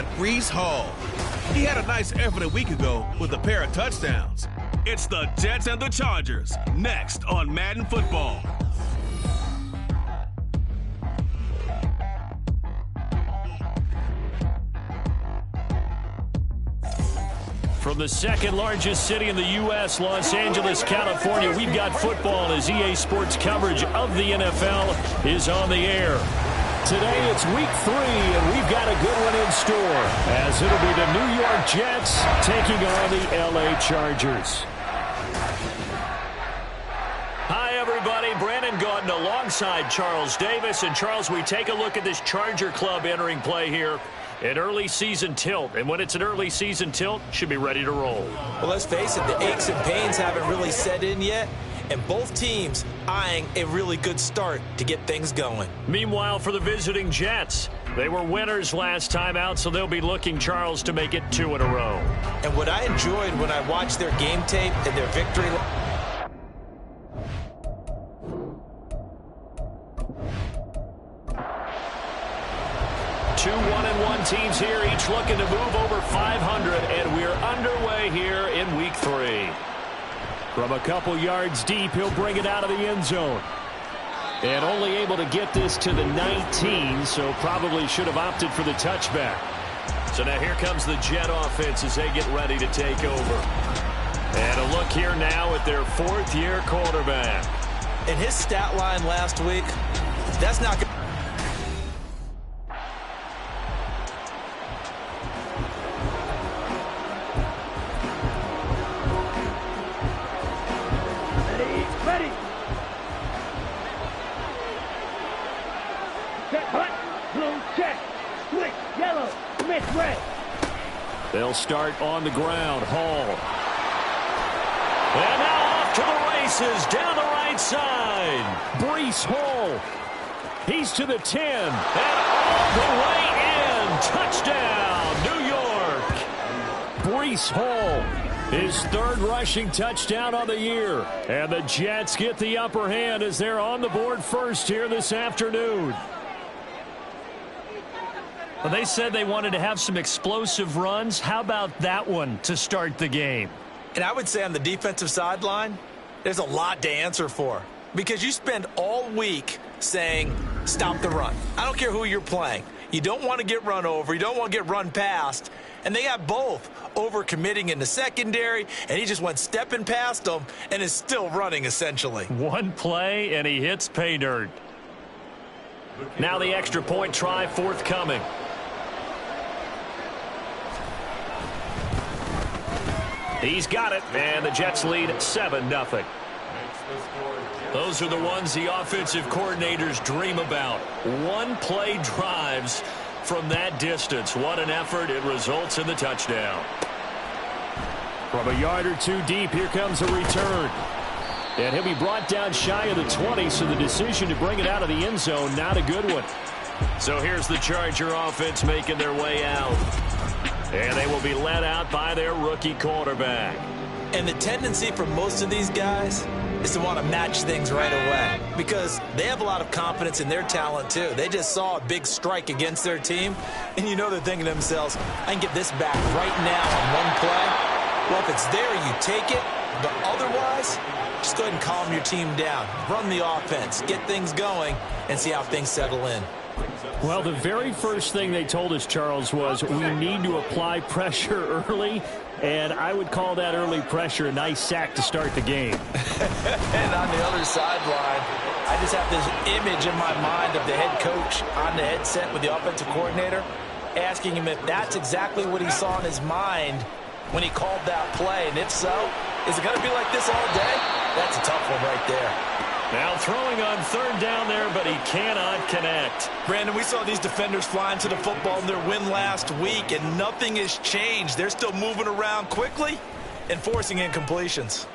got Breece Hall. He had a nice effort a week ago with a pair of touchdowns. It's the Jets and the Chargers, next on Madden Football. From the second largest city in the U.S., Los Angeles, California, we've got football as EA Sports coverage of the NFL is on the air. Today it's week 3, and we've got a good one in store, as it'll be the New York Jets taking on the L.A. Chargers. Hi, everybody. Brandon Gaudin alongside Charles Davis. And, Charles, we take a look at this Charger club entering play here. An early season tilt, and when it's an early season tilt, should be ready to roll. Well, let's face it, the aches and pains haven't really set in yet, and both teams eyeing a really good start to get things going. Meanwhile, for the visiting Jets, they were winners last time out, so they'll be looking, Charles, to make it 2 in a row. And what I enjoyed when I watched their game tape and their victory... Two 1-1 teams here, each looking to move over 500, and we're underway here in week 3. From a couple yards deep, he'll bring it out of the end zone. And only able to get this to the 19, so probably should have opted for the touchback. So now here comes the Jet offense as they get ready to take over. And a look here now at their 4th-year quarterback. In his stat line last week, that's not good. They'll start on the ground. Hall. And now off to the races down the right side. Breece Hall. He's to the 10. And all the way in. Touchdown, New York. Breece Hall. His 3rd rushing touchdown on the year. And the Jets get the upper hand as they're on the board first here this afternoon. Well, they said they wanted to have some explosive runs. How about that one to start the game? And I would say on the defensive sideline, there's a lot to answer for. Because you spend all week saying, stop the run. I don't care who you're playing. You don't want to get run over. You don't want to get run past. And they got both over-committing in the secondary, and he just went stepping past them and is still running, essentially. One play, and he hits pay dirt. Now the extra point try forthcoming. He's got it, and the Jets lead 7-0. Those are the ones the offensive coordinators dream about. One-play drives from that distance. What an effort. It results in the touchdown. From a yard or 2 deep, here comes a return. And he'll be brought down shy of the 20, so the decision to bring it out of the end zone, not a good one. So here's the Charger offense making their way out. And they will be led out by their rookie quarterback. And the tendency for most of these guys is to want to match things right away because they have a lot of confidence in their talent, too. They just saw a big strike against their team, and you know they're thinking to themselves, I can get this back right now on one play. Well, if it's there, you take it, but otherwise, just go ahead and calm your team down. Run the offense, get things going, and see how things settle in. Well, the very first thing they told us, Charles, was we need to apply pressure early, and I would call that early pressure a nice sack to start the game. And on the other sideline, I just have this image in my mind of the head coach on the headset with the offensive coordinator asking him if that's exactly what he saw in his mind when he called that play, and if so, is it going to be like this all day? That's a tough one right there. Now throwing on 3rd down there, but he cannot connect. Brandon, we saw these defenders flying to the football in their win last week, and nothing has changed. They're still moving around quickly and forcing incompletions.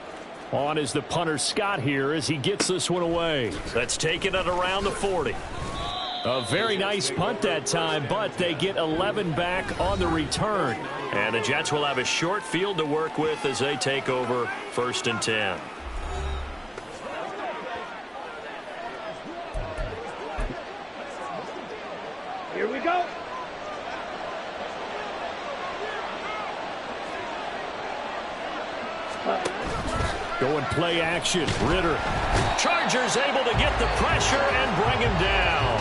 On is the punter Scott here as he gets this one away. Let's take it at around the 40. A very nice punt that time, but they get 11 back on the return. And the Jets will have a short field to work with as they take over 1st and 10. Here we go. Going play action. Ritter. Chargers able to get the pressure and bring him down.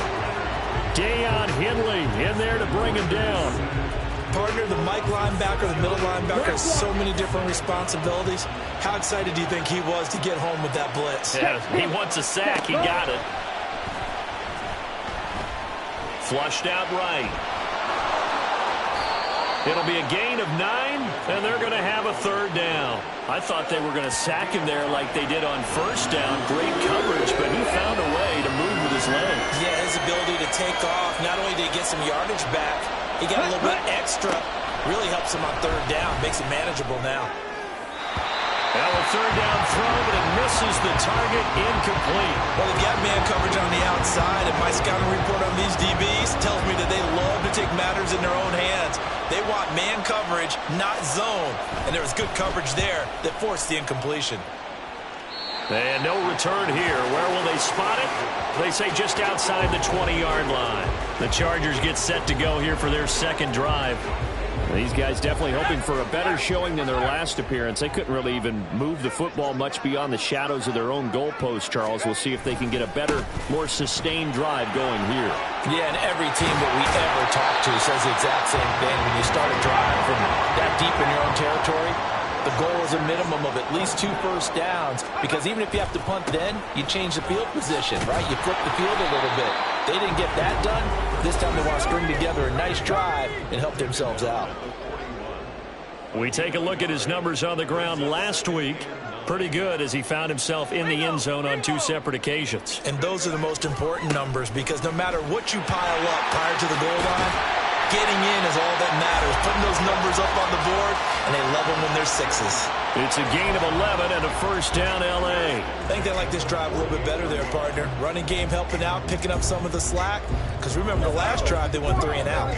Deion Henley in there to bring him down. Partner, the Mike linebacker, the middle linebacker has so many different responsibilities. How excited do you think he was to get home with that blitz? Yeah, he wants a sack. He got it. Flushed out right. It'll be a gain of 9, and they're going to have a 3rd down. I thought they were going to sack him there like they did on 1st down. Great coverage, but he found a way to move with his legs. Yeah, his ability to take off. Not only did he get some yardage back, he got a little bit extra. Really helps him on 3rd down. Makes it manageable now. Now a 3rd down throw, but it misses the target. Incomplete. Well, they've got man coverage on the outside, and my scouting report on these DBs tells me that they love to take matters in their own hands. They want man coverage, not zone. And there was good coverage there that forced the incompletion. And no return here. Where will they spot it? They say just outside the 20-yard line. The Chargers get set to go here for their 2nd drive. These guys definitely hoping for a better showing than their last appearance. They couldn't really even move the football much beyond the shadows of their own goalpost, Charles. We'll see if they can get a better, more sustained drive going here. Yeah, and every team that we ever talk to says the exact same thing. When you start a drive from that deep in your own territory, the goal is a minimum of at least 2 first downs, because even if you have to punt then, you change the field position, right? You flip the field a little bit. They didn't get that done. This time they want to string together a nice drive and help themselves out. We take a look at his numbers on the ground last week. Pretty good as he found himself in the end zone on 2 separate occasions. And those are the most important numbers, because no matter what you pile up prior to the goal line, getting in is all that matters. Putting those numbers up on the board, and they love them when they're 6s. It's a gain of 11 and a 1st down L.A. I think they like this drive a little bit better there, partner. Running game helping out, picking up some of the slack. Because remember, the last drive, they went 3 and out.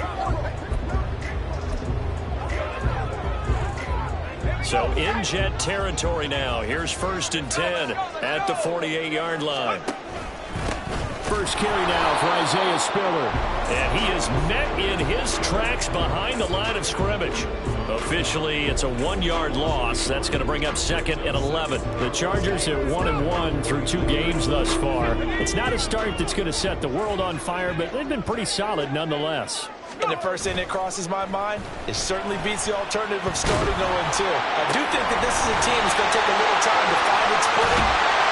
So in Jet territory now. Here's 1st and 10 at the 48-yard line. First carry now for Isaiah Spiller. And he is met in his tracks behind the line of scrimmage. Officially, it's a 1-yard loss. That's going to bring up 2nd and 11. The Chargers at 1-1 through 2 games thus far. It's not a start that's going to set the world on fire, but they've been pretty solid nonetheless. And the first thing that crosses my mind, it certainly beats the alternative of starting 0-2. I do think that this is a team that's going to take a little time to find its footing.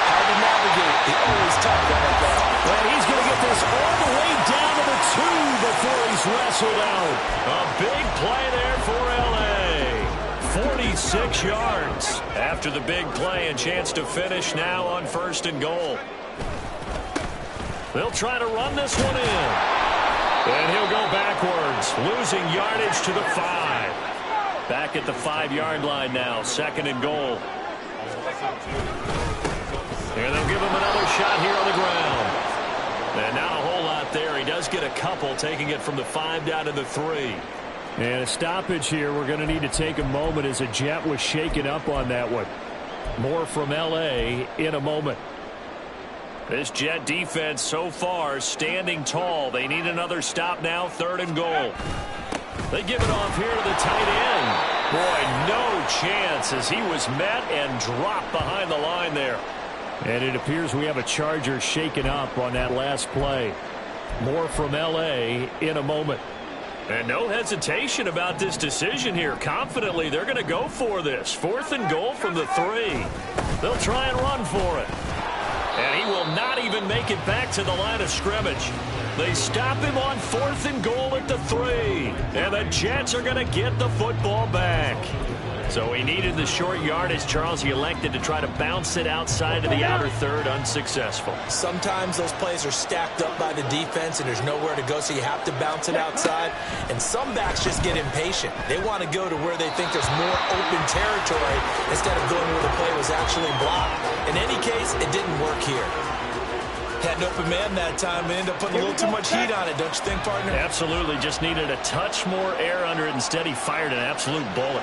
Hard to navigate. It's always tough when it goes. And he's going to get this all the way down to the 2 before he's wrestled out. A big play there for L.A. 46 yards after the big play, and chance to finish now on 1st and goal. They'll try to run this one in. And he'll go backwards, losing yardage to the 5. Back at the 5-yard line now, 2nd and goal. And they'll give him another shot here on the ground. And not a whole lot there. He does get a couple, taking it from the 5 down to the 3. And a stoppage here. We're going to need to take a moment as a Jet was shaken up on that one. More from L.A. in a moment. This Jet defense so far standing tall. They need another stop now, 3rd and goal. They give it off here to the tight end. Boy, no chance as he was met and dropped behind the line there. And it appears we have a Charger shaken up on that last play. More from L.A. in a moment. And no hesitation about this decision here. Confidently, they're going to go for this. 4th and goal from the 3. They'll try and run for it. And he will not even make it back to the line of scrimmage. They stop him on 4th and goal at the 3. And the Jets are going to get the football back. So he needed the short yardage, Charles. He elected to try to bounce it outside of the outer 3rd, unsuccessful. Sometimes those plays are stacked up by the defense and there's nowhere to go, so you have to bounce it outside. And some backs just get impatient. They want to go to where they think there's more open territory instead of going where the play was actually blocked. In any case, it didn't work here. Had an open man that time and ended up putting a little too much heat on it, don't you think, partner? Absolutely. Just needed a touch more air under it. Instead, he fired an absolute bullet.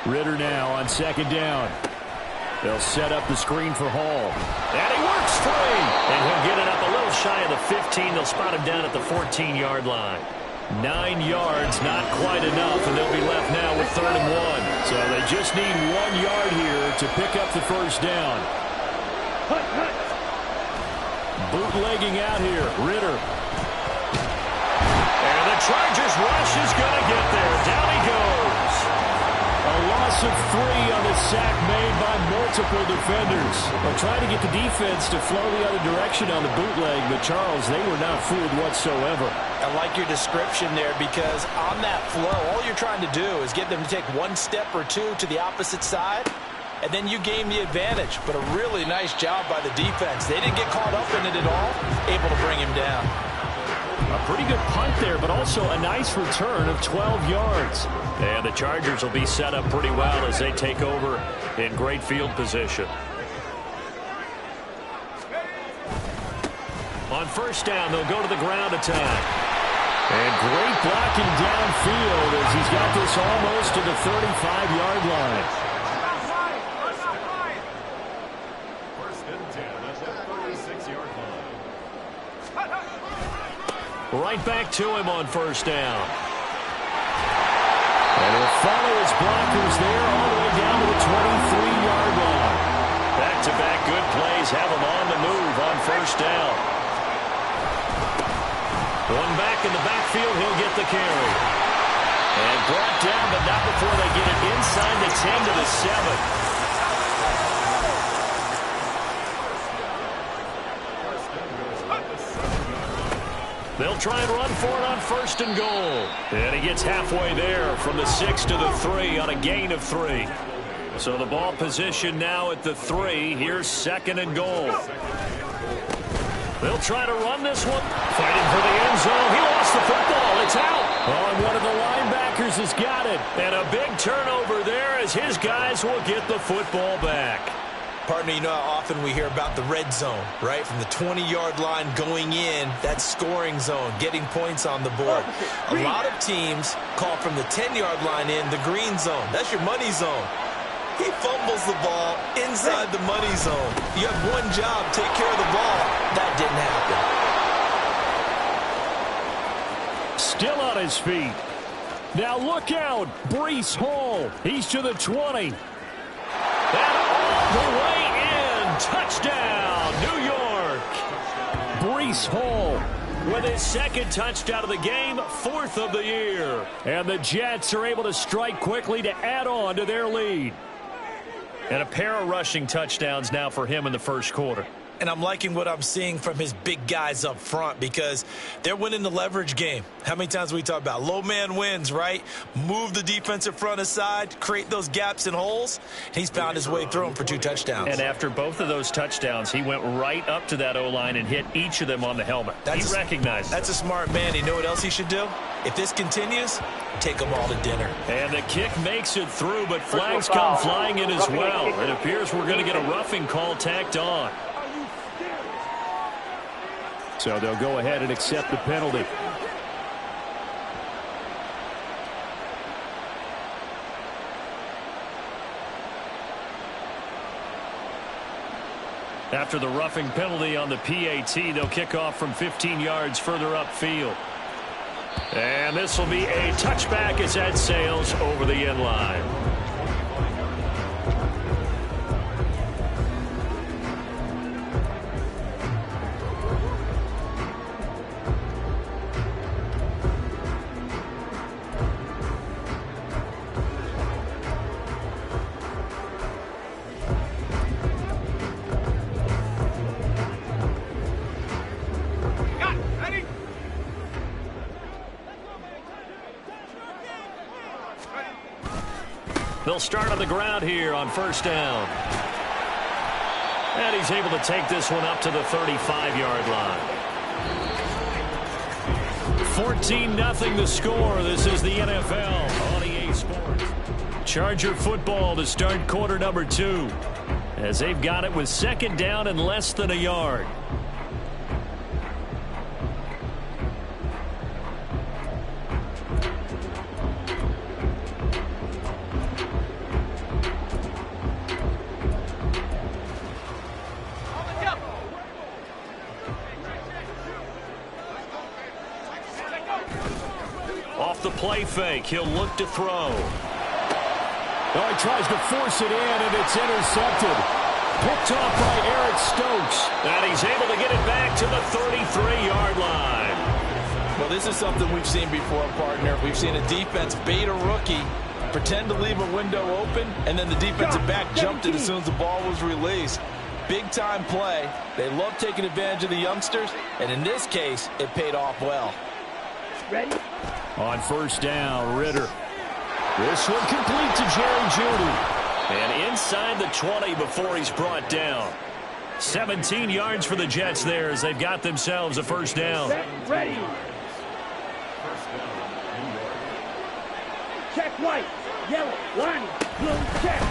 Ritter now on 2nd down. They'll set up the screen for Hall. And he works free. And he'll get it up a little shy of the 15. They'll spot him down at the 14-yard line. 9 yards, not quite enough, and they'll be left now with 3rd and 1. So they just need 1 yard here to pick up the first down. Bootlegging out here, Ritter. And the Chargers rush is going to get there. Down he goes. A loss of 3 on the sack made by multiple defenders. They're trying to get the defense to flow the other direction on the bootleg, but Charles, they were not fooled whatsoever. I like your description there because on that flow, all you're trying to do is get them to take 1 step or 2 to the opposite side, and then you gain the advantage. But a really nice job by the defense. They didn't get caught up in it at all, able to bring him down. A pretty good punt there, but also a nice return of 12 yards. And the Chargers will be set up pretty well as they take over in great field position. On first down, they'll go to the ground attack. And great blocking downfield as he's got this almost to the 35-yard line. First and 10 at the 36-yard line. Right back to him on first down. And he'll follow his blockers there all the way down to the 23-yard line. Back-to-back good plays have him on the move on first down. One back in the backfield, he'll get the carry. And brought down, but not before they get it inside the 10 to the 7. They'll try and run for it on first and goal. And he gets halfway there from the 6 to the 3 on a gain of 3. So the ball position now at the 3. Here's 2nd and goal. They'll try to run this one. Fighting for the end zone. He lost the football. It's out. Oh, and one of the linebackers has got it. And a big turnover there as his guys will get the football back. Partner, you know how often we hear about the red zone, right? From the 20-yard line going in, that scoring zone, getting points on the board. A lot of teams call from the 10-yard line in the green zone. That's your money zone. He fumbles the ball inside the money zone. You have one job, take care of the ball. That didn't happen. Still on his feet. Now look out, Breece Hall. He's to the 20. And all the way in. Touchdown, New York. Breece Hall with his 2nd touchdown of the game, 4th of the year. And the Jets are able to strike quickly to add on to their lead. And a pair of rushing touchdowns now for him in the first quarter. And I'm liking what I'm seeing from his big guys up front because they're winning the leverage game. How many times we talk about low man wins, right? Move the defensive front aside, create those gaps and holes. He's found his way through them for 2 touchdowns. And after both of those touchdowns, he went right up to that O-line and hit each of them on the helmet. He recognized That's a smart man. You know what else he should do? If this continues, take them all to dinner. And the kick makes it through, but flags come flying in as well. It appears we're going to get a roughing call tacked on. So they'll go ahead and accept the penalty. After the roughing penalty on the PAT, they'll kick off from 15 yards further upfield. And this will be a touchback as that sails over the end line. They'll start on the ground here on first down. And he's able to take this one up to the 35-yard line. 14-0 the score. This is the NFL on EA Sports. Charger football to start quarter number 2. As they've got it with 2nd down and less than a yard. play fake. He'll look to throw. Oh, he tries to force it in, and it's intercepted. Picked off by Eric Stokes. And he's able to get it back to the 33-yard line. Well, this is something we've seen before, partner. We've seen a defense bait a rookie, pretend to leave a window open, and then the defensive back jumped it as soon as the ball was released. Big-time play. They love taking advantage of the youngsters, and in this case, it paid off well. Ready? On first down, Ritter. This one complete to Jerry Jeudy. And inside the 20 before he's brought down. 17 yards for the Jets there as they've got themselves a first down. Ready. Check white, yellow, line, blue, check.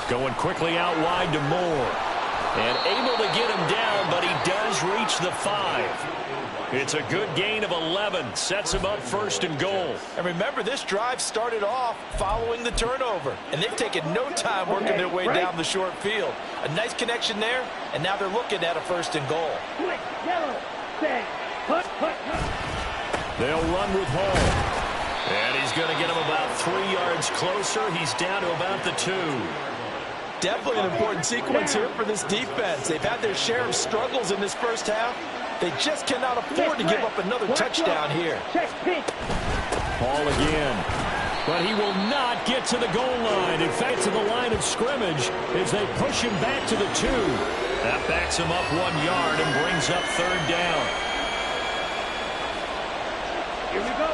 Going quickly out wide to Moore. And able to get him down, but he does reach the 5. It's a good gain of 11. Sets him up first and goal. And remember, this drive started off following the turnover. And they've taken no time working their way down the short field. A nice connection there, and now they're looking at a first and goal. Yellow, set, put. They'll run with Hall. And he's going to get him about 3 yards closer. He's down to about the 2. Definitely an important sequence here for this defense. They've had their share of struggles in this first half. They just cannot afford to give up another touchdown here. Ball again. But he will not get to the goal line. In fact, to the line of scrimmage as they push him back to the 2. That backs him up 1 yard and brings up third down. Here we go.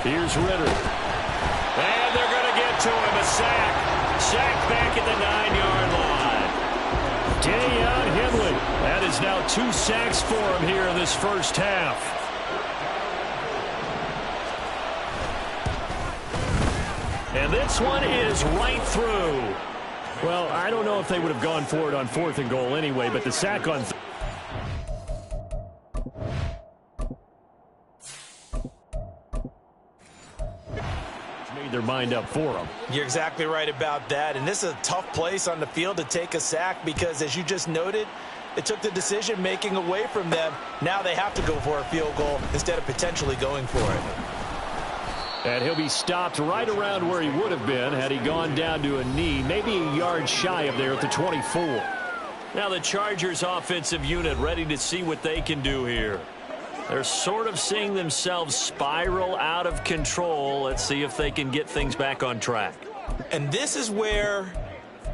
Here's Ritter. And they're going to get to him. A sack. Sack back at the 9-yard line. Deion Henley. That is now 2 sacks for him here in this first half. And this one is right through. Well, I don't know if they would have gone for it on 4th and goal anyway, but the sack on made their mind up for them. You're exactly right about that. And this is a tough place on the field to take a sack because, as you just noted, it took the decision-making away from them. Now they have to go for a field goal instead of potentially going for it. And he'll be stopped right around where he would have been had he gone down to a knee, maybe a yard shy of there at the 24. Now the Chargers offensive unit ready to see what they can do here. They're sort of seeing themselves spiral out of control. Let's see if they can get things back on track. And this is where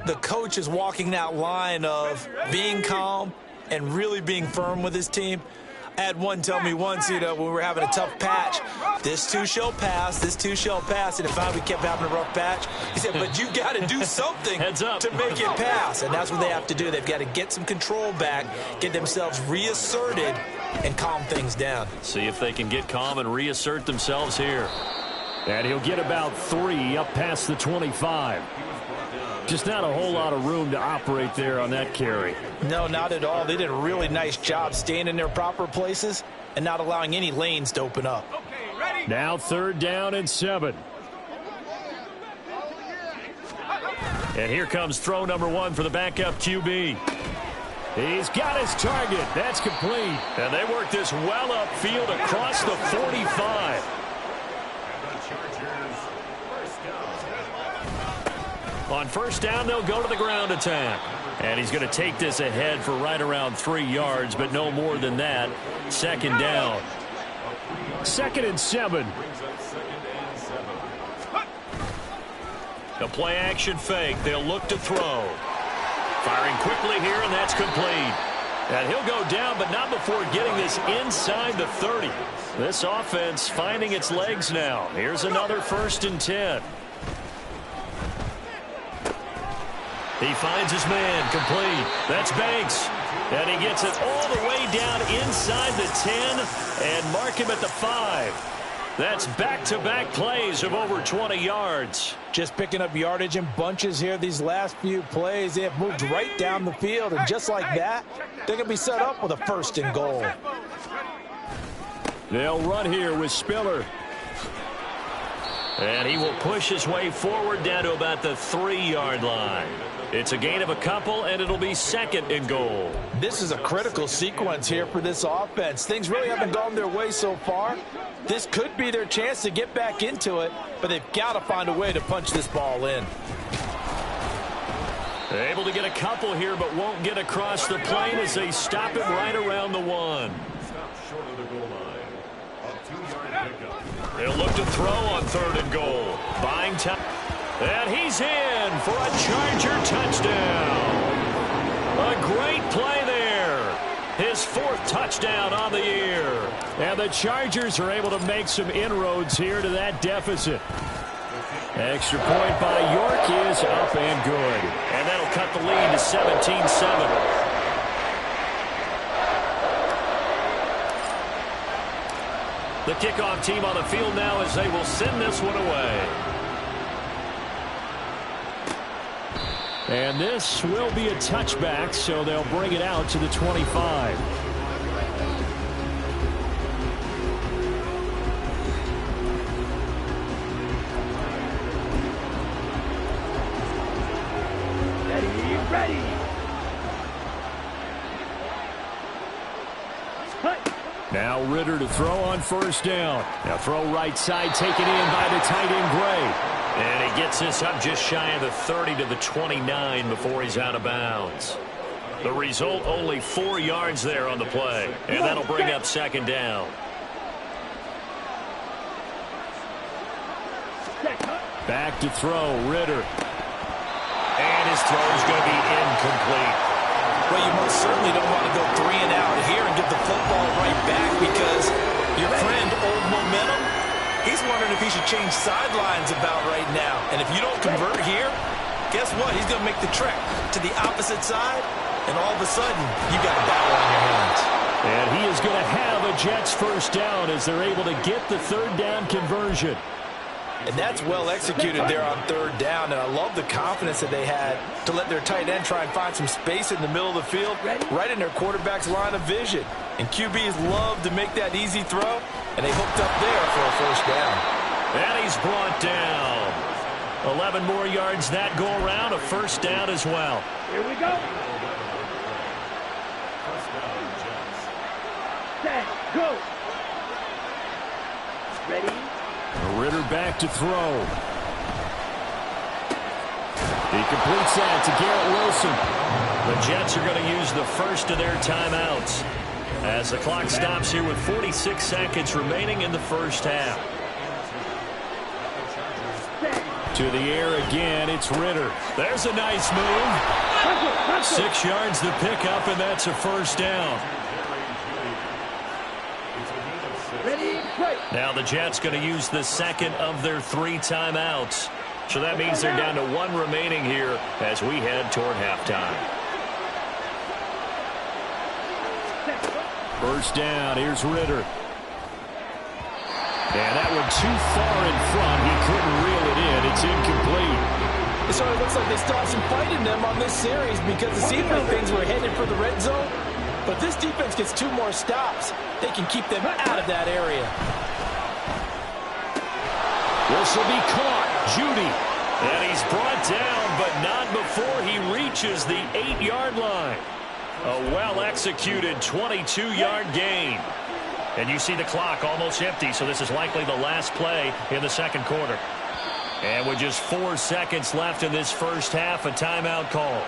the coach is walking that line of being calm and really being firm with his team. I had one tell me once, when we were having a tough patch, this too shall pass, this too shall pass. And if we kept having a rough patch, he said, but you got to do something to make it pass. And that's what they have to do. They've got to get some control back, get themselves reasserted, and calm things down. See if they can get calm and reassert themselves here. And he'll get about 3 up past the 25. Just not a whole lot of room to operate there on that carry. No, not at all. They did a really nice job staying in their proper places and not allowing any lanes to open up. Okay, ready? Now 3rd down and 7. And here comes throw number 1 for the backup QB. He's got his target. That's complete. And they work this well upfield across the 45. On first down, they'll go to the ground attack. And he's going to take this ahead for right around 3 yards, but no more than that. 2nd down. 2nd and 7. The play action fake. They'll look to throw. Firing quickly here, and that's complete. And he'll go down, but not before getting this inside the 30. This offense finding its legs now. Here's another 1st and 10. He finds his man, complete. That's Banks. And he gets it all the way down inside the 10 and mark him at the 5. That's back-to-back plays of over 20 yards. Just picking up yardage in bunches here these last few plays. They have moved right down the field, and just like that, they're going to be set up with a 1st and goal. They'll run here with Spiller. And he will push his way forward down to about the 3-yard line. It's a gain of a couple, and it'll be 2nd and goal. This is a critical sequence here for this offense. Things really haven't gone their way so far. This could be their chance to get back into it, but they've got to find a way to punch this ball in. Able to get a couple here, but won't get across the plane as they stop it right around the 1. Stop short of the goal line. A 2-yard pickup. They'll look to throw on 3rd and goal. Buying time. And he's in for a Charger touchdown. A great play there. His 4th touchdown on the year. And the Chargers are able to make some inroads here to that deficit. Extra point by York is up and good. And that'll cut the lead to 17-7. The kickoff team on the field now as they will send this one away. And this will be a touchback, so they'll bring it out to the 25. Ready. Now Ritter to throw on 1st down. Now throw right side, taken in by the tight end Gray. And he gets this up just shy of the 30 to the 29 before he's out of bounds. The result, only 4 yards there on the play. And that'll bring up 2nd down. Back to throw, Ritter. And his throw is going to be incomplete. Well, you most certainly don't want to go 3 and out here and give the football right back because your friend, Old Momentum, he's wondering if he should change sidelines about right now. And if you don't convert here, guess what? He's going to make the trek to the opposite side, and all of a sudden, you got a battle on your hands. And he is going to have a Jets 1st down as they're able to get the 3rd down conversion. And that's well executed there on 3rd down, and I love the confidence that they had to let their tight end try and find some space in the middle of the field, right in their quarterback's line of vision. And QBs love to make that easy throw, and they hooked up there for a 1st down. And he's brought down. 11 more yards that go around, a 1st down as well. Here we go. Set, go. Ready. Ritter back to throw. He completes that to Garrett Wilson. The Jets are going to use the first of their timeouts as the clock stops here with 46 seconds remaining in the 1st half. To the air again, it's Ritter. There's a nice move. 6 yards the pickup, and that's a 1st down. Now the Jets going to use the 2nd of their 3 timeouts. So that means they're down to 1 remaining here as we head toward halftime. 1st down, here's Ritter. And that one too far in front. He couldn't reel it in. It's incomplete. It sort of looks like they still have some fight in them on this series because it seemed like things were headed for the red zone. But this defense gets 2 more stops. They can keep them out of that area. This will be caught. Judy. And he's brought down, but not before he reaches the 8-yard line. A well-executed 22-yard gain. And you see the clock almost empty, so this is likely the last play in the 2nd quarter. And with just 4 seconds left in this 1st half, a timeout call.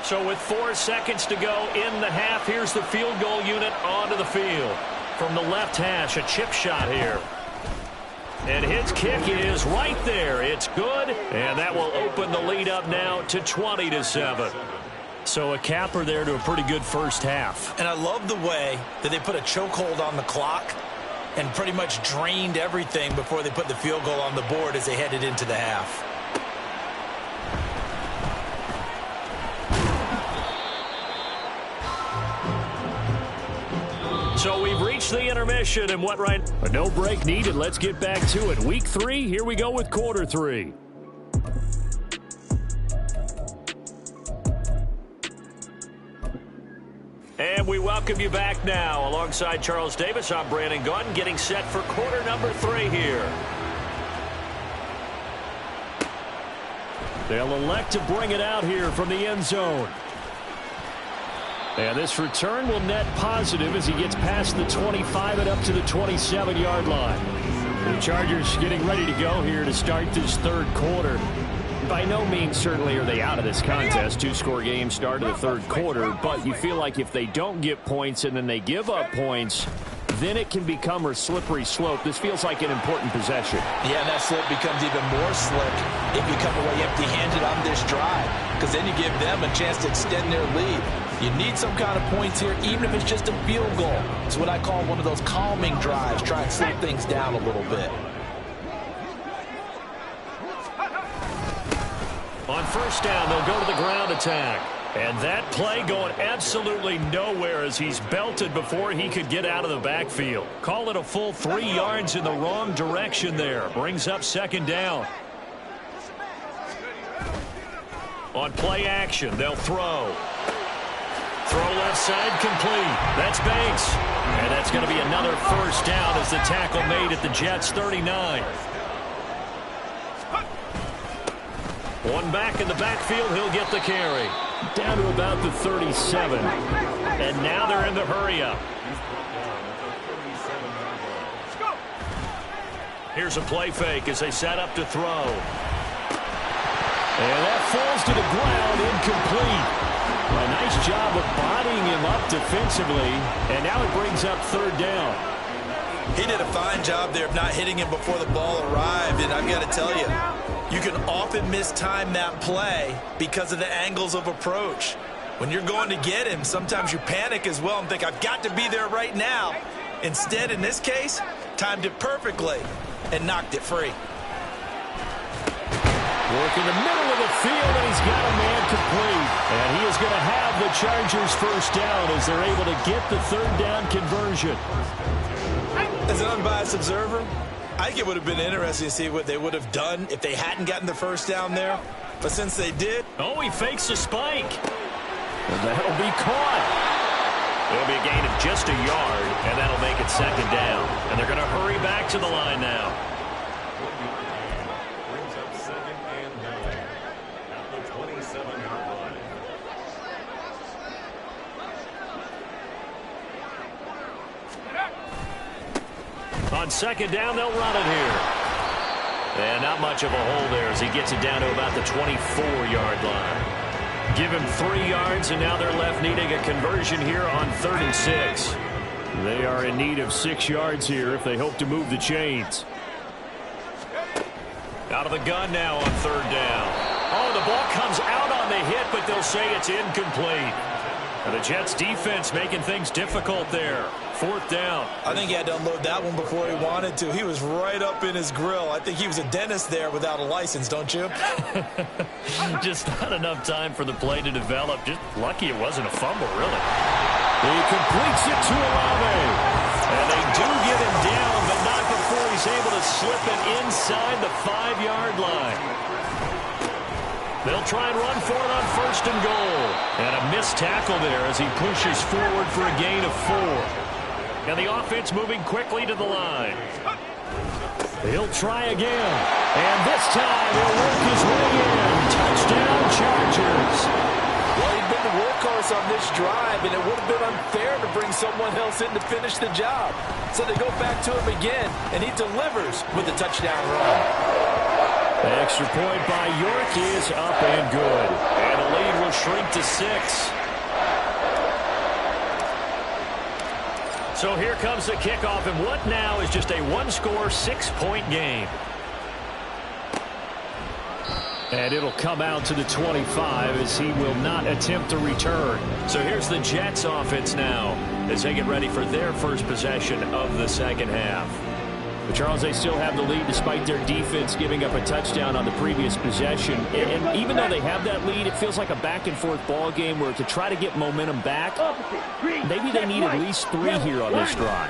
So with 4 seconds to go in the half, here's the field goal unit onto the field. From the left hash, a chip shot here. And his kick is right there. It's good, and that will open the lead up now to 20-7. So a capper there to a pretty good 1st half. And I love the way that they put a chokehold on the clock and pretty much drained everything before they put the field goal on the board as they headed into the half. So we've reached the intermission, and what right? But no break needed. Let's get back to it. Week 3, here we go with quarter 3. And we welcome you back now. Alongside Charles Davis, I'm Brandon Gaudin, getting set for quarter number 3 here. They'll elect to bring it out here from the end zone. And this return will net positive as he gets past the 25 and up to the 27-yard line. The Chargers getting ready to go here to start this third quarter. By no means certainly are they out of this contest. Two-score game start of the third quarter, but you feel like if they don't get points and then they give up points, then it can become a slippery slope. This feels like an important possession. Yeah, and that slope becomes even more slick if you come away empty-handed on this drive, because then you give them a chance to extend their lead. You need some kind of points here, even if it's just a field goal. It's what I call one of those calming drives. Try and slow things down a little bit. On first down, they'll go to the ground attack. And that play going absolutely nowhere as he's belted before he could get out of the backfield. Call it a full 3 yards in the wrong direction there. Brings up second down. On play action, they'll throw. Throw left side complete. That's Banks. And that's going to be another first down as the tackle made at the Jets' 39. One back in the backfield, he'll get the carry. Down to about the 37. And now they're in the hurry-up. Here's a play fake as they set up to throw. And that falls to the ground, incomplete. A nice job of bodying him up defensively, and now it brings up third down. He did a fine job there of not hitting him before the ball arrived, and I've got to tell you, you can often mistime that play because of the angles of approach. When you're going to get him, sometimes you panic as well and think, I've got to be there right now. Instead, in this case, timed it perfectly and knocked it free. Work in the middle of the field, and he's got a man complete. And he is going to have the Chargers first down as they're able to get the third down conversion. As an unbiased observer, I think it would have been interesting to see what they would have done if they hadn't gotten the first down there. But since they did... Oh, he fakes a spike. And that'll be caught. It'll be a gain of just a yard, and that'll make it second down. And they're going to hurry back to the line now. Brings up second and 9 at the 27-yard line. On second down, they'll run it here. And not much of a hole there as he gets it down to about the 24-yard line. Give him 3 yards, and now they're left needing a conversion here on 3rd and 6. They are in need of 6 yards here if they hope to move the chains. Out of the gun now on 3rd down. Oh, the ball comes out on the hit, but they'll say it's incomplete. And the Jets defense making things difficult there. 4th down. I think he had to unload that one before he wanted to. He was right up in his grill. I think he was a dentist there without a license, don't you? Just not enough time for the play to develop. Just lucky it wasn't a fumble, really. He completes it to Olave. And they do get him down, but not before he's able to slip it inside the 5-yard line. They'll try and run for it on 1st and goal. And a missed tackle there as he pushes forward for a gain of 4. And the offense moving quickly to the line. He'll try again. And this time he'll work his way in. Touchdown, Chargers. Well, he'd been the workhorse on this drive, and it would have been unfair to bring someone else in to finish the job. So they go back to him again, and he delivers with a touchdown run. The extra point by York is up and good. And the lead will shrink to 6. So here comes the kickoff, and what now is just a one-score, 6-point game. And it'll come out to the 25 as he will not attempt to return. So here's the Jets offense now as they get ready for their first possession of the second half. But Charles, they still have the lead despite their defense giving up a touchdown on the previous possession. And even though they have that lead, it feels like a back-and-forth ball game where to try to get momentum back, maybe they need at least 3 here on this drive.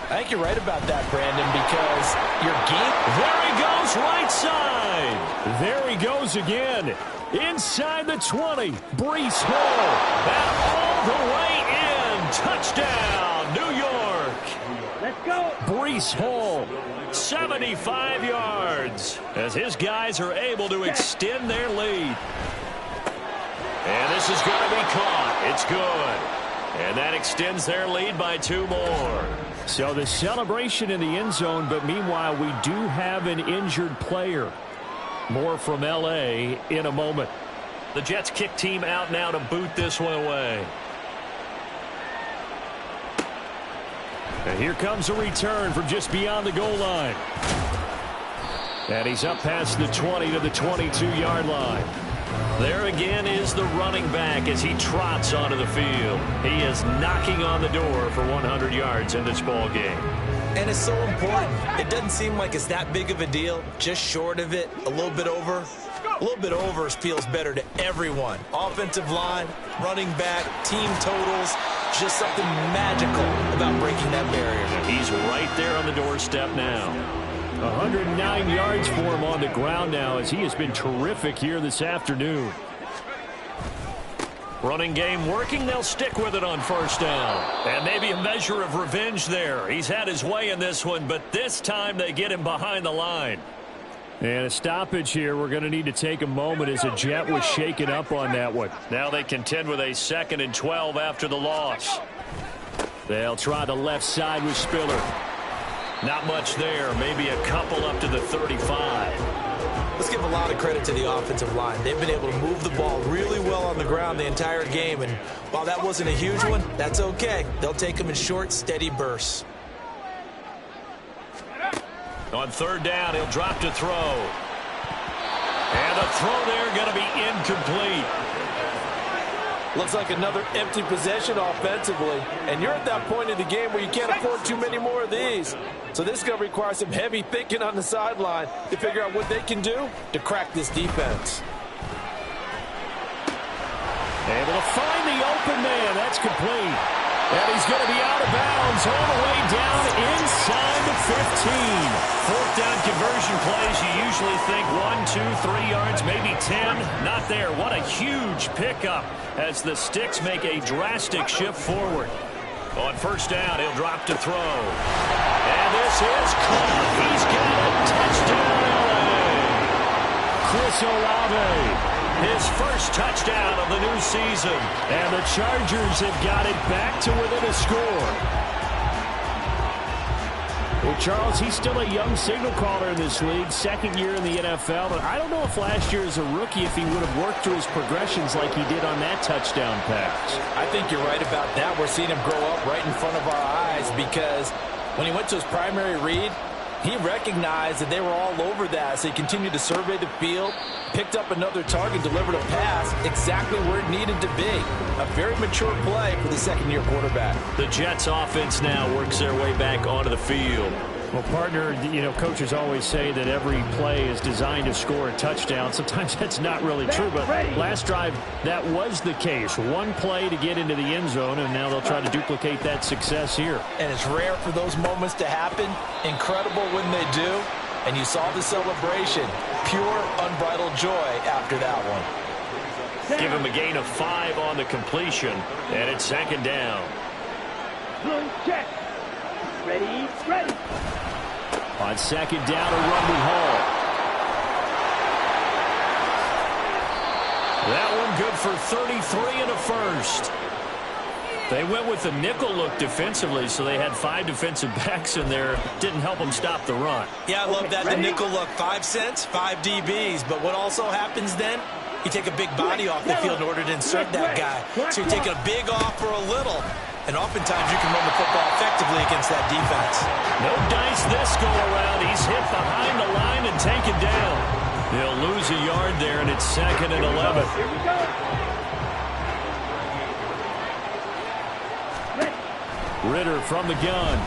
I think you're right about that, Brandon, because your game... There he goes, right side. There he goes again. Inside the 20. Breece Hall. And all the way in. Touchdown, New York. Let's go. Breece Hall. 75 yards as his guys are able to extend their lead. And this is going to be caught. It's good. And that extends their lead by 2 more. So the celebration in the end zone, but meanwhile we do have an injured player. More from L.A. in a moment. The Jets kick team out now to boot this one away. And here comes a return from just beyond the goal line. And he's up past the 20 to the 22-yard line. There again is the running back as he trots onto the field. He is knocking on the door for 100 yards in this ball game. And it's so important. It doesn't seem like it's that big of a deal. Just short of it, a little bit over. A little bit over feels better to everyone. Offensive line, running back, team totals. Just something magical about breaking that barrier. He's right there on the doorstep now. 109 yards for him on the ground now as he has been terrific here this afternoon. Running game working. They'll stick with it on first down. And maybe a measure of revenge there. He's had his way in this one, but this time they get him behind the line. And a stoppage here. We're going to need to take a moment as a Jet was shaken up on that one. Now they contend with a 2nd and 12 after the loss. They'll try the left side with Spiller. Not much there. Maybe a couple up to the 35. Let's give a lot of credit to the offensive line. They've been able to move the ball really well on the ground the entire game. And while that wasn't a huge one, that's okay. They'll take them in short, steady bursts. On 3rd down, he'll drop to throw. And the throw there going to be incomplete. Looks like another empty possession offensively. And you're at that point in the game where you can't afford too many more of these. So this is going to require some heavy thinking on the sideline to figure out what they can do to crack this defense. Able to find the open man. That's complete. And he's going to be out of bounds all the way down inside the 15. 4th down conversion plays, you usually think 1, 2, 3 yards, maybe 10. Not there. What a huge pickup as the Sticks make a drastic shift forward. On 1st down, he'll drop to throw. And this is caught. He's got a touchdown, LA. Chris Olave. His first touchdown of the new season. And the Chargers have got it back to within a score. Well, Charles, he's still a young signal caller in this league, 2nd year in the NFL. But I don't know if last year as a rookie, if he would have worked through his progressions like he did on that touchdown pass. I think you're right about that. We're seeing him grow up right in front of our eyes because when he went to his primary read, he recognized that they were all over that, so he continued to survey the field, picked up another target, delivered a pass exactly where it needed to be. A very mature play for the 2nd-year quarterback. The Jets offense now works their way back onto the field. Well, partner, you know, coaches always say that every play is designed to score a touchdown. Sometimes that's not really true, but last drive, that was the case. One play to get into the end zone, and now they'll try to duplicate that success here. And it's rare for those moments to happen. Incredible when they do. And you saw the celebration. Pure, unbridled joy after that one. Give him a gain of 5 on the completion, and it's 2nd down. Blue check. Ready, ready. On 2nd down, a run with Hall. That one good for 33 and a first. They went with the nickel look defensively, so they had 5 defensive backs in there. Didn't help them stop the run. Yeah, I love that. The nickel look, 5 cents, 5 DBs. But what also happens then, you take a big body off the field in order to insert that guy. So you're taking a big off for a little. And oftentimes you can run the football effectively against that defense. No dice this go around. He's hit behind the line and taken down. They'll lose a yard there, and it's 2nd and 11. Here we go. Ritter from the gun.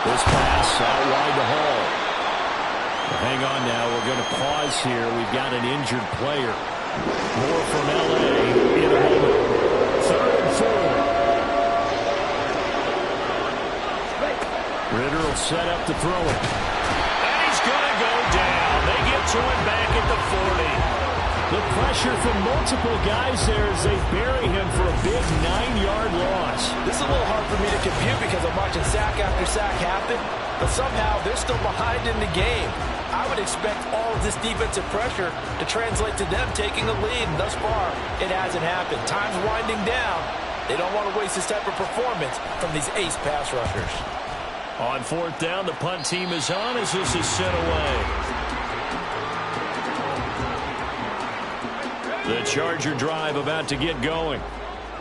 This pass out wide to Hall. Hang on now. We're going to pause here. We've got an injured player. More from L.A. in a moment. 3rd and 4. Ritter will set up to throw it. And he's going to go down. They get to him back at the 40. The pressure from multiple guys there as they bury him for a big 9-yard loss. This is a little hard for me to compute because I'm watching sack after sack happen, but somehow they're still behind in the game. I would expect all of this defensive pressure to translate to them taking a lead, and thus far, it hasn't happened. Time's winding down. They don't want to waste this type of performance from these ace pass rushers. On fourth down, the punt team is on as this is sent away. The Charger drive about to get going.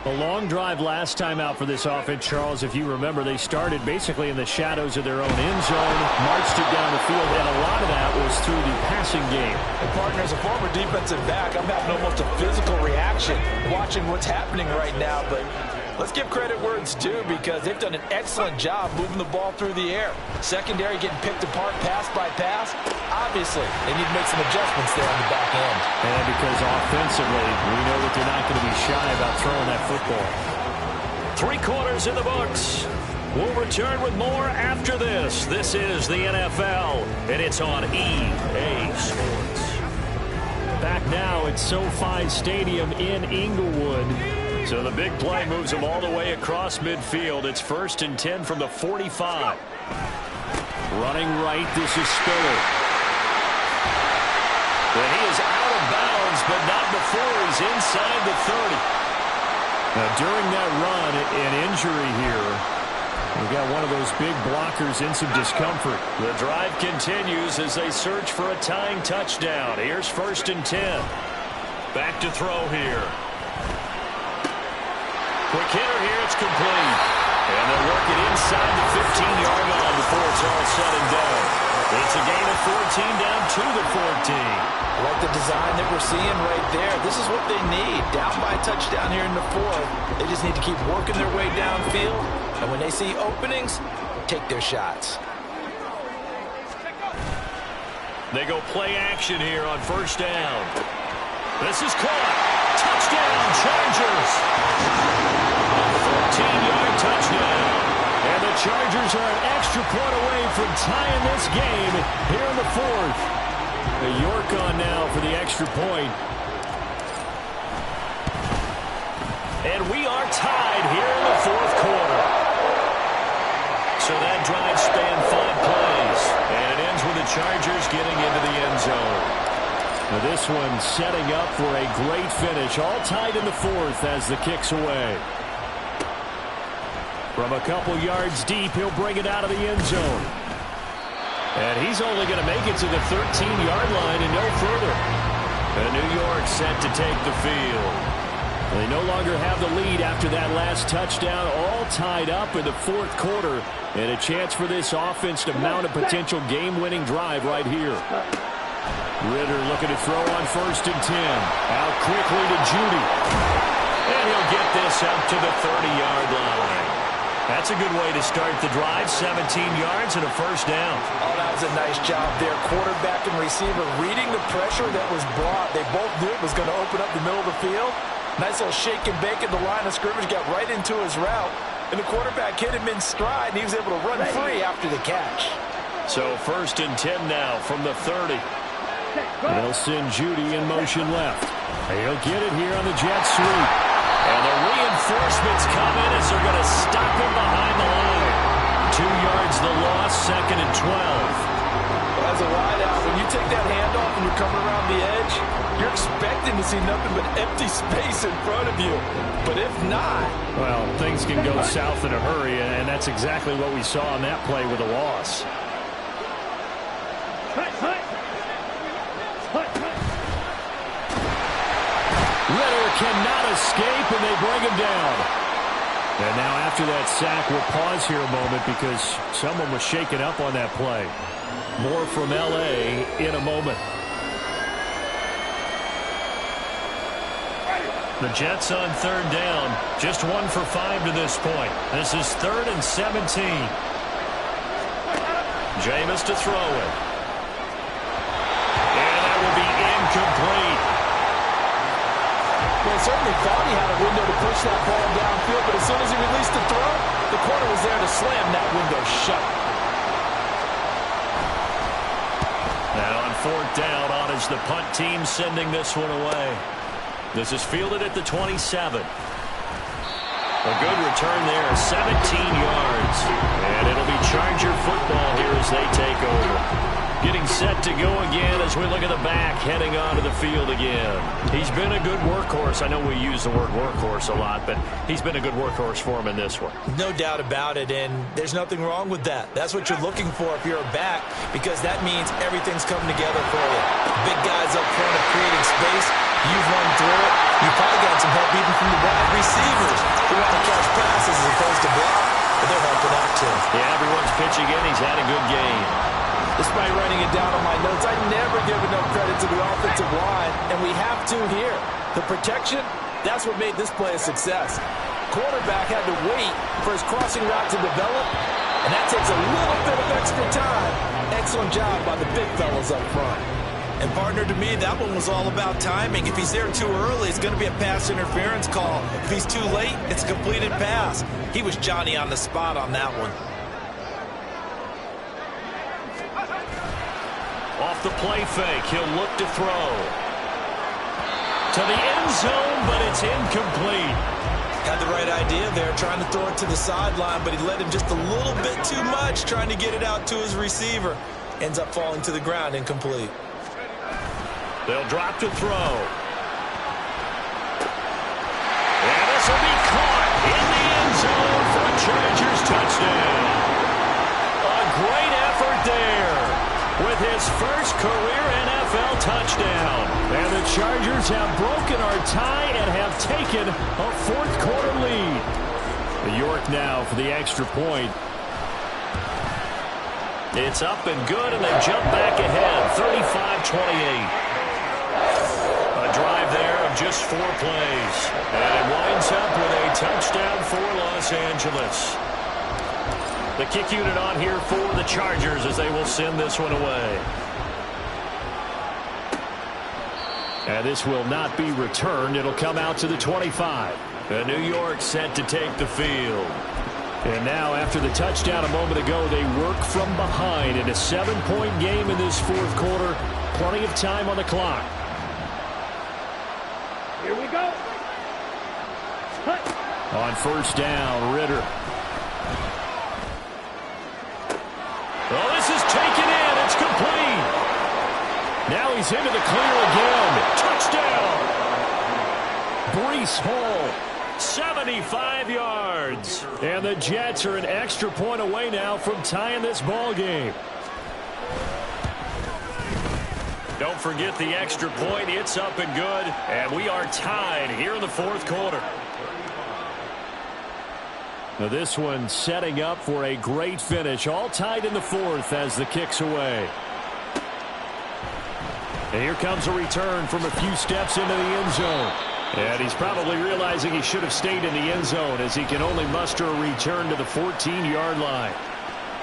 A long drive last time out for this offense, Charles. If you remember, they started basically in the shadows of their own end zone, marched it down the field, and a lot of that was through the passing game. And partner, as a former defensive back, I'm having almost a physical reaction watching what's happening right now, but let's give credit where it's due because they've done an excellent job moving the ball through the air. Secondary getting picked apart pass by pass. Obviously, they need to make some adjustments there on the back end. And because offensively, we know that they're not going to be shy about throwing that football. 3 quarters in the books. We'll return with more after this. This is the NFL, and it's on EA Sports. Back now at SoFi Stadium in Inglewood. So the big play moves them all the way across midfield. It's 1st and 10 from the 45. Running right, this is Spiller. And he is out of bounds, but not before he's inside the 30. Now, during that run, an injury here. We've got one of those big blockers in some discomfort. The drive continues as they search for a tying touchdown. Here's 1st and 10. Back to throw here. Quick hitter here, it's complete. And they'll work it inside the 15-yard line before it's all said and done. It's a gain of 14 down to the 14. I like the design that we're seeing right there. This is what they need. Down by a touchdown here in the 4th. They just need to keep working their way downfield. And when they see openings, take their shots. They go play action here on 1st down. This is caught. Touchdown, Chargers. A 14-yard touchdown. And the Chargers are an extra point away from tying this game here in the 4th. The York on now for the extra point. And we are tied here in the 4th quarter. So that drive spanned 5 plays. And it ends with the Chargers getting into the end zone. Now this one setting up for a great finish. All tied in the 4th as the kick's away. From a couple yards deep, he'll bring it out of the end zone. And he's only going to make it to the 13-yard line and no further. And New York set to take the field. They no longer have the lead after that last touchdown. All tied up in the 4th quarter. And a chance for this offense to mount a potential game-winning drive right here. Ritter looking to throw on 1st and 10. Out quickly to Judy. And he'll get this up to the 30-yard line. That's a good way to start the drive. 17 yards and a 1st down. Oh, that was a nice job there. Quarterback and receiver reading the pressure that was brought. They both knew it was going to open up the middle of the field. Nice little shake and bake at the line of scrimmage. Got right into his route. And the quarterback hit him in stride, and he was able to run free after the catch. So 1st and 10 now from the 30. They'll send Judy in motion left. He'll get it here on the jet sweep. And the reinforcements come in as they're going to stop him behind the line. 2 yards the loss, 2nd and 12. As a wideout, when you take that handoff and you're coming around the edge, you're expecting to see nothing but empty space in front of you. But if not... Well, things can go south in a hurry, and that's exactly what we saw on that play with a loss. Ritter cannot escape, and they bring him down. And now after that sack, we'll pause here a moment because someone was shaken up on that play. More from L.A. in a moment. The Jets on 3rd down. Just 1 for 5 to this point. This is 3rd and 17. Jameis to throw it. And that will be incomplete. Well, certainly thought he had a window to push that ball downfield, but as soon as he released the throw, the corner was there to slam that window shut. Now on 4th down on his Chargers, the punt team, sending this one away. This is fielded at the 27. A good return there, 17 yards. And it'll be Charger football here as they take over. Getting set to go again as we look at the back, heading onto the field again. He's been a good workhorse. I know we use the word workhorse a lot, but he's been a good workhorse for him in this one. No doubt about it, and there's nothing wrong with that. That's what you're looking for if you're a back, because that means everything's coming together for you. Big guys up front are creating space. You've run through it. You've probably got some help even from the wide receivers who want to catch passes as opposed to block, but they're helping out too. Yeah, everyone's pitching in. He's had a good game. Despite writing it down on my notes, I never give enough credit to the offensive line, and we have to here. The protection, that's what made this play a success. Quarterback had to wait for his crossing route to develop, and that takes a little bit of extra time. Excellent job by the big fellas up front. And partner, to me, that one was all about timing. If he's there too early, it's going to be a pass interference call. If he's too late, it's a completed pass. He was Johnny on the spot on that one. Off the play fake, he'll look to throw. To the end zone, but it's incomplete. Had the right idea there, trying to throw it to the sideline, but he let him just a little bit too much, trying to get it out to his receiver. Ends up falling to the ground, incomplete. They'll drop to throw. And this will be caught in the end zone for a Chargers touchdown. A great effort there with his first career NFL touchdown. And the Chargers have broken our tie and have taken a fourth-quarter lead. York now for the extra point. It's up and good, and they jump back ahead, 35-28. A drive there of just 4 plays. And it winds up with a touchdown for Los Angeles. The kick unit on here for the Chargers as they will send this one away. And this will not be returned. It'll come out to the 25. And New York set to take the field. And now, after the touchdown a moment ago, they work from behind in a 7-point game in this fourth quarter. Plenty of time on the clock. Here we go. Cut. On first down, Ritter. Oh, this is taken in. It's complete. Now he's into the clear again. Touchdown. Breece Hall. 75 yards. And the Jets are an extra point away now from tying this ball game. Don't forget the extra point. It's up and good. And we are tied here in the fourth quarter. Now this one setting up for a great finish. All tied in the fourth as the kick's away. And here comes a return from a few steps into the end zone. And he's probably realizing he should have stayed in the end zone as he can only muster a return to the 14-yard line.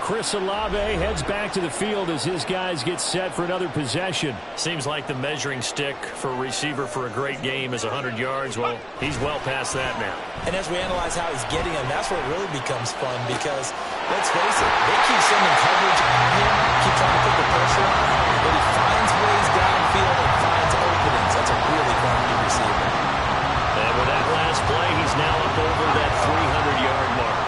Chris Olave heads back to the field as his guys get set for another possession. Seems like the measuring stick for a receiver for a great game is 100 yards. Well, he's well past that now. And as we analyze how he's getting them, that's where it really becomes fun because, let's face it, they keep sending coverage on him, keep trying to put the pressure on him, but he finds ways downfield and finds openings. That's a really quality receiver. And with that last play, he's now up over that 300-yard mark.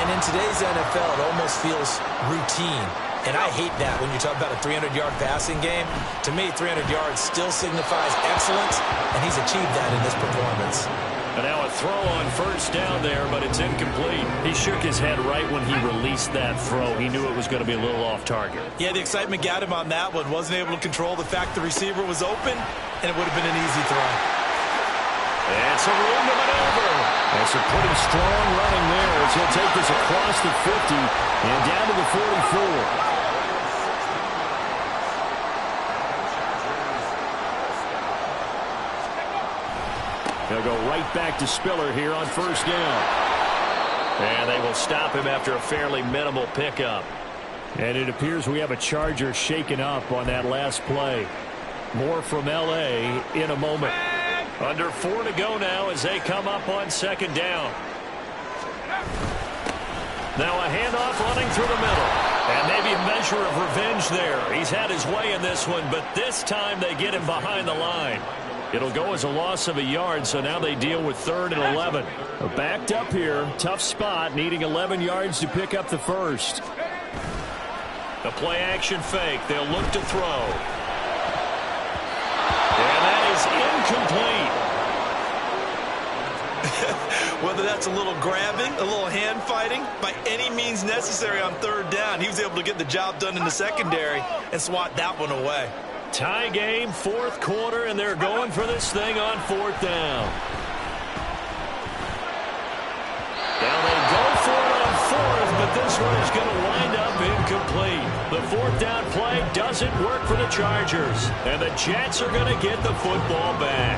And in today's NFL, it almost feels routine. And I hate that when you talk about a 300-yard passing game. To me, 300 yards still signifies excellence, and he's achieved that in this performance. And now a throw on first down there, but it's incomplete. He shook his head right when he released that throw. He knew it was going to be a little off target. Yeah, the excitement got him on that one. Wasn't able to control the fact the receiver was open, and it would have been an easy throw. And some room to maneuver. And some pretty strong running there as he'll take this across the 50 and down to the 44. They'll go right back to Spiller here on first down. And they will stop him after a fairly minimal pickup. And it appears we have a Charger shaken up on that last play. More from L.A. in a moment. Under 4 to go now as they come up on second down. Now a handoff running through the middle. And maybe a measure pressure of revenge there. He's had his way in this one, but this time they get him behind the line. It'll go as a loss of a yard, so now they deal with 3rd and 11. Backed up here, tough spot, needing 11 yards to pick up the first. The play-action fake. They'll look to throw. And that is incomplete. Whether that's a little grabbing, a little hand fighting, by any means necessary on 3rd down, he was able to get the job done in the secondary and swat that one away. Tie game, 4th quarter, and they're going for this thing on 4th down. Now they go for it on 4th, but this one is going to wind up incomplete. The 4th down play doesn't work for the Chargers, and the Jets are going to get the football back.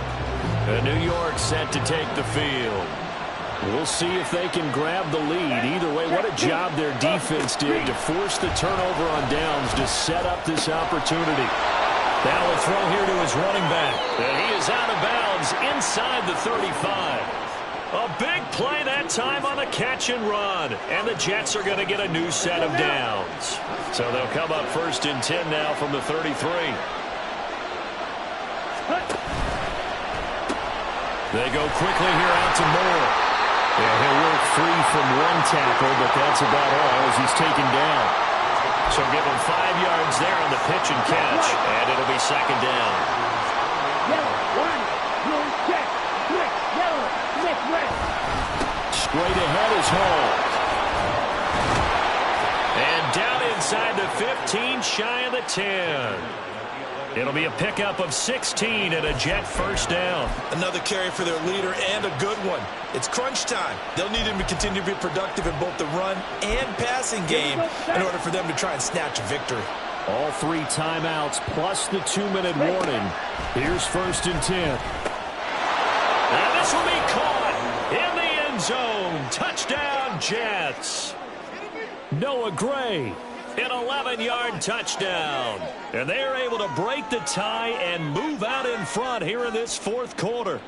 And New York set to take the field. We'll see if they can grab the lead. Either way, what a job their defense did to force the turnover on downs to set up this opportunity. Now a throw here to his running back. And he is out of bounds inside the 35. A big play that time on the catch and run. And the Jets are going to get a new set of downs. So they'll come up 1st and 10 now from the 33. They go quickly here out to Moore. Yeah, he'll work free from one tackle, but that's about all as he's taken down. So give him 5 yards there on the pitch and catch, and it'll be 2nd down. Yellow, 1, blue, check, switch, yellow, Smith, red. Straight ahead is Hall. And down inside the 15, shy of the 10. It'll be a pickup of 16 and a Jet 1st down. Another carry for their leader and a good one. It's crunch time. They'll need him to continue to be productive in both the run and passing game in order for them to try and snatch a victory. All 3 timeouts plus the 2-minute warning. Here's 1st and 10. And this will be caught in the end zone. Touchdown, Jets. Noah Gray. An 11-yard touchdown. And they are able to break the tie and move out in front here in this 4th quarter.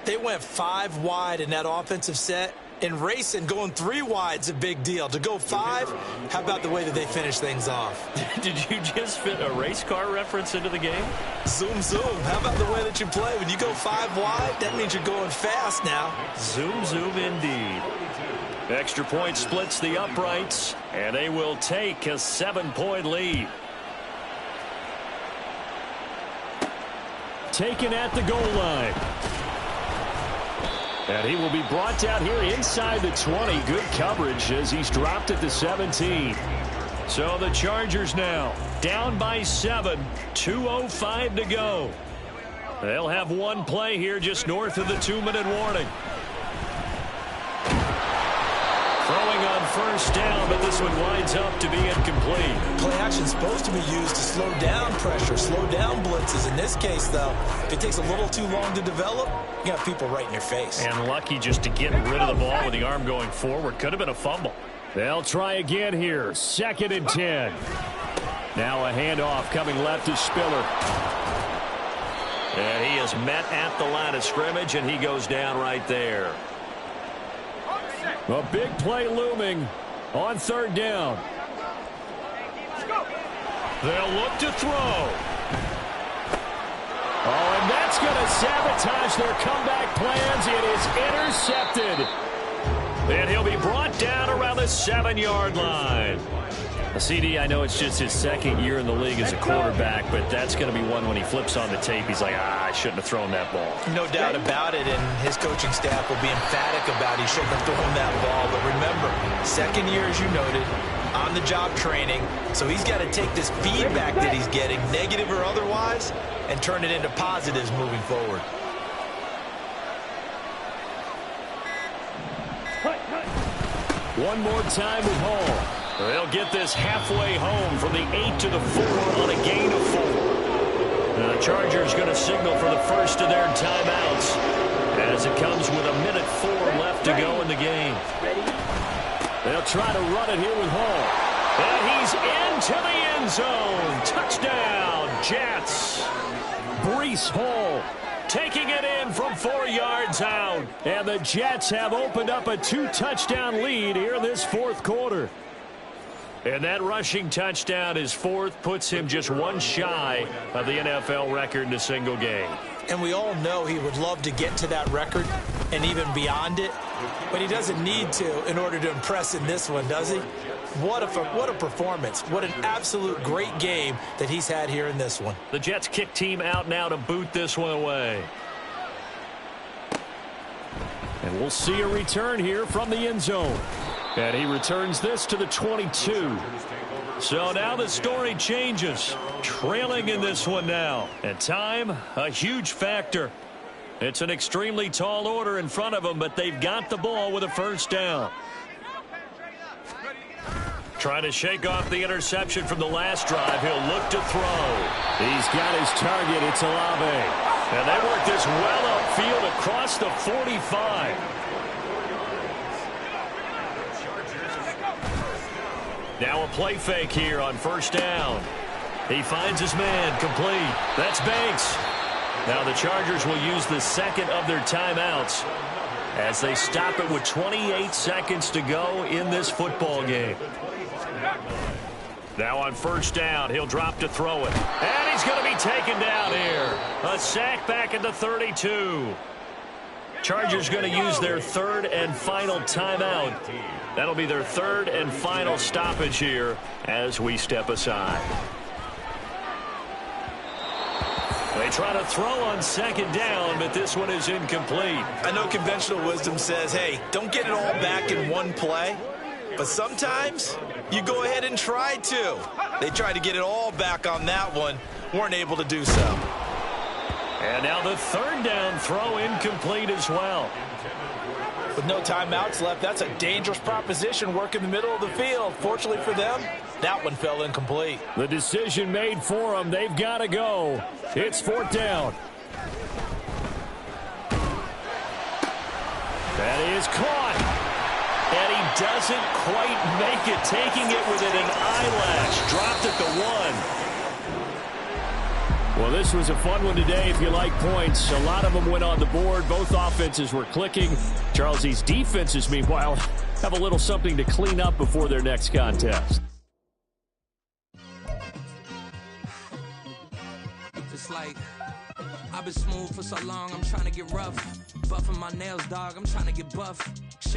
They went 5 wide in that offensive set. And racing, going 3 wide's a big deal. To go 5, how about the way that they finish things off? Did you just fit a race car reference into the game? Zoom, zoom. How about the way that you play? When you go 5 wide, that means you're going fast now. Zoom, zoom indeed. Extra point splits the uprights, and they will take a 7-point lead. Taken at the goal line. And he will be brought down here inside the 20. Good coverage as he's dropped at the 17. So the Chargers now down by 7. 2:05 to go. They'll have one play here just north of the 2-minute warning. Throwing on 1st down, but this one winds up to be incomplete. Play action is supposed to be used to slow down pressure, slow down blitzes. In this case, though, if it takes a little too long to develop, you got people right in your face. And lucky just to get rid of the ball with the arm going forward. Could have been a fumble. They'll try again here. 2nd and 10. Now a handoff coming left to Spiller. And he is met at the line of scrimmage, and he goes down right there. A big play looming on 3rd down. They'll look to throw. Oh, and that's going to sabotage their comeback plans. It is intercepted. And he'll be brought down around the 7-yard line. CD, I know it's just his 2nd year in the league as a quarterback, but that's going to be one when he flips on the tape. He's like, I shouldn't have thrown that ball. No doubt about it, and his coaching staff will be emphatic about he shouldn't have thrown that ball. But remember, 2nd year, as you noted, on-the-job training, so he's got to take this feedback that he's getting, negative or otherwise, and turn it into positives moving forward. One more time with Hall. They'll get this halfway home from the 8 to the 4 on a gain of 4. The Chargers going to signal for the first of their timeouts as it comes with 1:04 left to go in the game. They'll try to run it here with Hall. And he's into the end zone. Touchdown, Jets. Breece Hall taking it in from 4 yards out. And the Jets have opened up a 2-touchdown lead here in this 4th quarter. And that rushing touchdown, his fourth, puts him just one shy of the NFL record in a single game. And we all know he would love to get to that record and even beyond it, but he doesn't need to in order to impress in this one, does he? What a performance. What an absolute great game that he's had here in this one. The Jets kick team out now to boot this one away. And we'll see a return here from the end zone. And he returns this to the 22. So now the story changes. Trailing in this one now. And time, a huge factor. It's an extremely tall order in front of them, but they've got the ball with a first down. Trying to shake off the interception from the last drive. He'll look to throw. He's got his target. It's Olave. And they work this well upfield across the 45. Now a play fake here on first down. He finds his man, complete. That's Banks. Now the Chargers will use the second of their timeouts as they stop it with 28 seconds to go in this football game. Now on first down, he'll drop to throw it. And he's going to be taken down here. A sack back at the 32. Chargers going to use their third and final timeout. That'll be their third and final stoppage here as we step aside. They try to throw on second down, but this one is incomplete. I know conventional wisdom says, hey, don't get it all back in one play. But sometimes you go ahead and try to. They tried to get it all back on that one. Weren't able to do so. And now the third down throw incomplete as well. With no timeouts left, that's a dangerous proposition. Work in the middle of the field. Fortunately for them, that one fell incomplete. The decision made for them. They've got to go. It's fourth down. That is caught. And he doesn't quite make it, taking it within an eyelash. Dropped at the 1. Well, this was a fun one today if you like points. A lot of them went on the board. Both offenses were clicking. Charles, these defenses, meanwhile, have a little something to clean up before their next contest. It's like, I've been smooth for so long, I'm trying to get rough. Buffing my nails, dog, I'm trying to get buff.